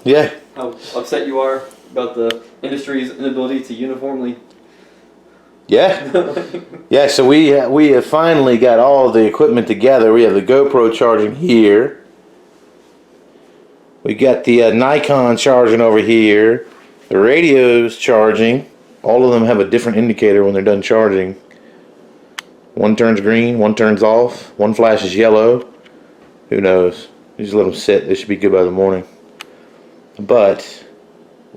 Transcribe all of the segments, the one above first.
Yeah. How upset you are about the industry's inability to uniformly. Yeah. Yeah, so we have finally got all the equipment together. We have the GoPro charging here. We got the Nikon charging over here. The radio's charging. All of them have a different indicator when they're done charging. One turns green, one turns off, one flashes yellow. Who knows? You just let them sit. They should be good by the morning. But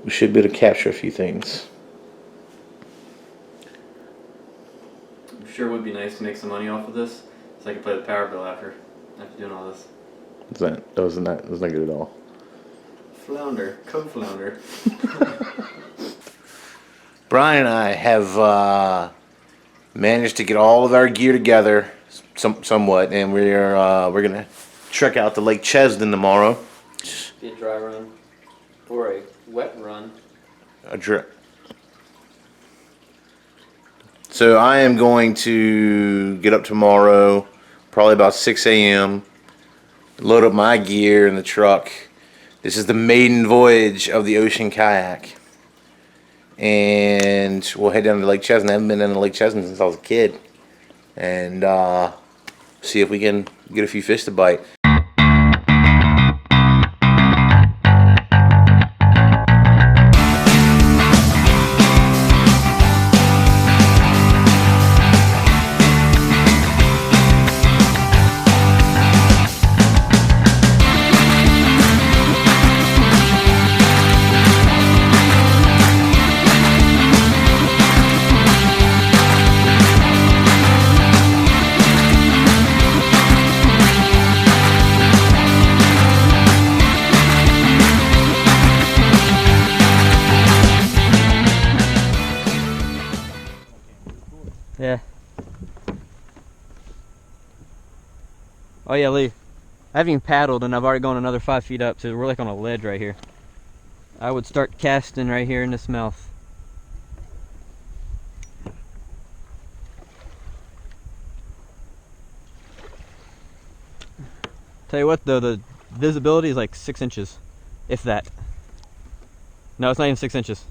we should be able to capture a few things. I'm sure it would be nice to make some money off of this, so I can play the power bill after doing all this. That was not good at all. Flounder, co-flounder. Brian and I have managed to get all of our gear together, somewhat, and we're gonna trek out to Lake Chesdin tomorrow. Be a dry run or a wet run. So I am going to get up tomorrow, probably about 6 a.m., load up my gear in the truck. This is the maiden voyage of the ocean kayak. And we'll head down to Lake Chesdin. I haven't been down to Lake Chesdin since I was a kid. And see if we can get a few fish to bite. Yeah. Oh yeah, Lee. I haven't even paddled and I've already gone another 5 feet up, so we're like on a ledge right here. I would start casting right here in this mouth. Tell you what though, the visibility is like 6 inches, if that. No, it's not even 6 inches.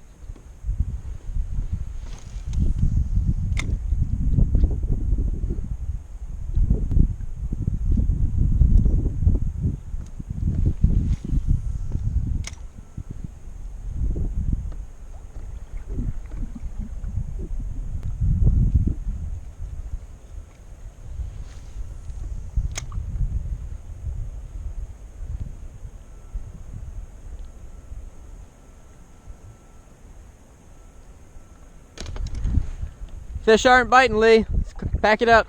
Fish aren't biting, Lee. Let's pack it up.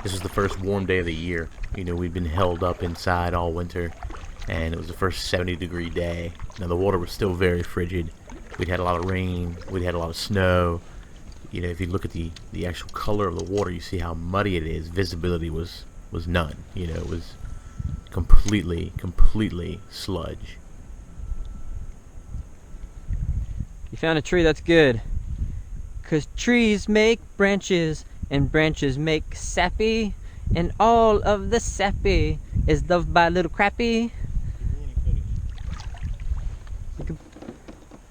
This is the first warm day of the year. You know, we've been held up inside all winter, and it was the first 70-degree day. Now, the water was still very frigid. We'd had a lot of rain. We'd had a lot of snow. You know, if you look at the actual color of the water, you see how muddy it is. Visibility was none. You know, it was completely sludge. You found a tree, that's good. 'Cause trees make branches, and branches make sappy, and all of the sappy is loved by little crappy.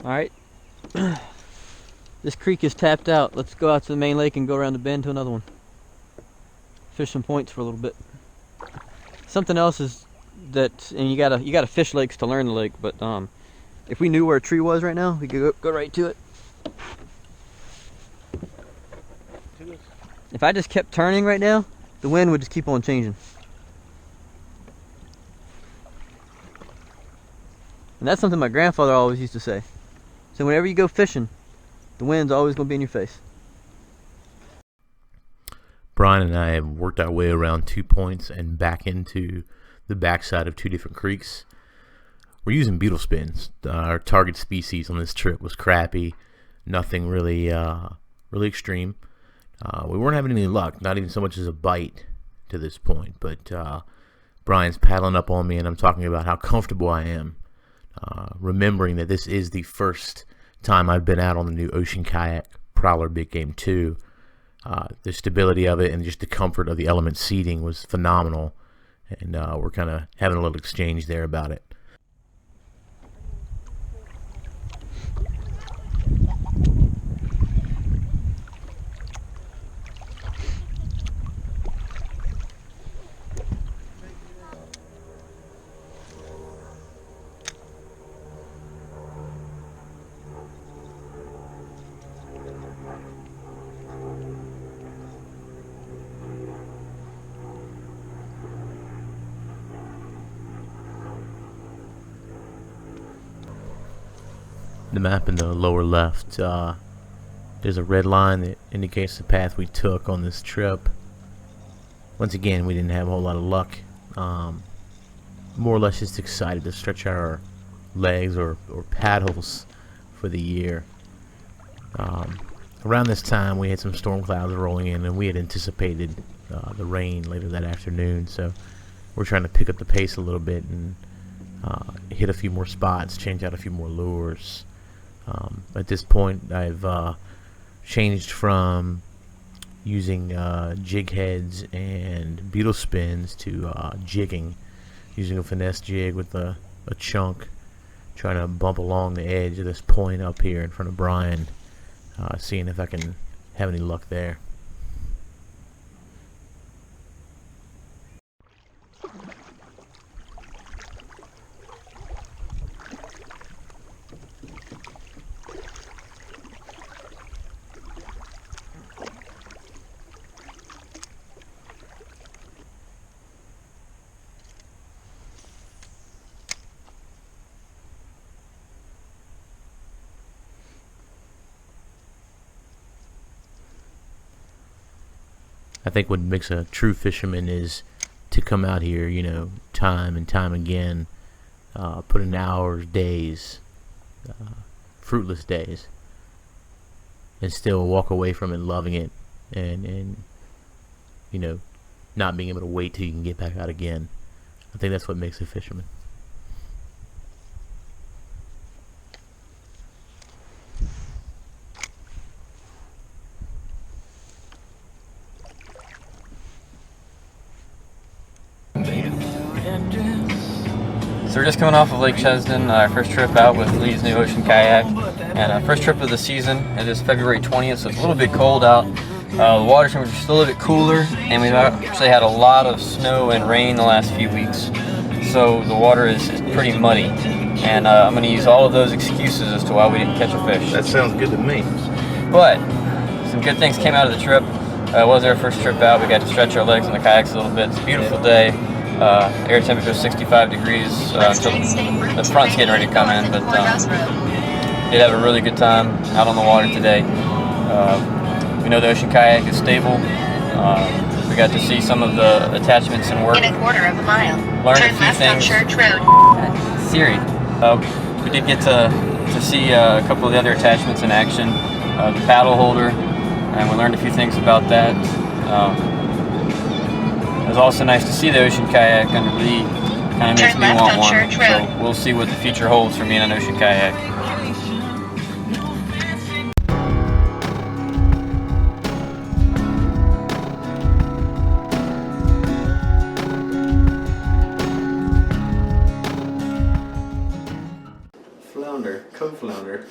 Alright. This creek is tapped out. Let's go out to the main lake and go around the bend to another one. Fish some points for a little bit. Something else is that, and you gotta fish lakes to learn the lake, but if we knew where a tree was right now, we could go right to it. If I just kept turning right now, the wind would just keep on changing. And that's something my grandfather always used to say. So whenever you go fishing, the wind's always going to be in your face. Brian and I have worked our way around 2 points and back into the backside of 2 different creeks. We're using beetle spins. Our target species on this trip was crappie. Nothing really extreme. We weren't having any luck, not even so much as a bite to this point. But Brian's paddling up on me, and I'm talking about how comfortable I am. Remembering that this is the first time I've been out on the new Ocean Kayak Prowler Big Game 2. The stability of it and just the comfort of the element seating was phenomenal. and we're kind of having a little exchange there about it. The map in the lower left, there's a red line that indicates the path we took on this trip. Once again, we didn't have a whole lot of luck. More or less just excited to stretch our legs or paddles for the year. Around this time, we had some storm clouds rolling in, and we had anticipated the rain later that afternoon, so we're trying to pick up the pace a little bit and hit a few more spots, change out a few more lures. At this point, I've changed from using jig heads and beetle spins to jigging, using a finesse jig with a chunk, trying to bump along the edge of this point up here in front of Brian, seeing if I can have any luck there. I think what makes a true fisherman is to come out here, you know, time and time again, put in hours, days, fruitless days, and still walk away from it loving it, and you know, not being able to wait till you can get back out again. I think that's what makes a fisherman. So we're just coming off of Lake Chesdin, our first trip out with Lee's new ocean kayak, and our first trip of the season. It is February 20th, so it's a little bit cold out. The water temperature is still a little bit cooler, and we've actually had a lot of snow and rain the last few weeks, so the water is pretty muddy. And I'm going to use all of those excuses as to why we didn't catch a fish. That sounds good to me. But some good things came out of the trip. It was our first trip out. We got to stretch our legs on the kayaks a little bit. It's a beautiful day. Air temperature is 65 degrees until the front's getting ready to come in, but did have a really good time out on the water today. We know the ocean kayak is stable. We got to see some of the attachments and work. In a quarter of a mile. Learned Turn a few left things. on Church Road. Siri. We did get to see a couple of the other attachments in action. The paddle holder, and we learned a few things about that. It was also nice to see the ocean kayak under Lee. Kind of makes Turn me left want on one. Church Road. So we'll see what the future holds for me in an ocean kayak. Flounder, co-flounder.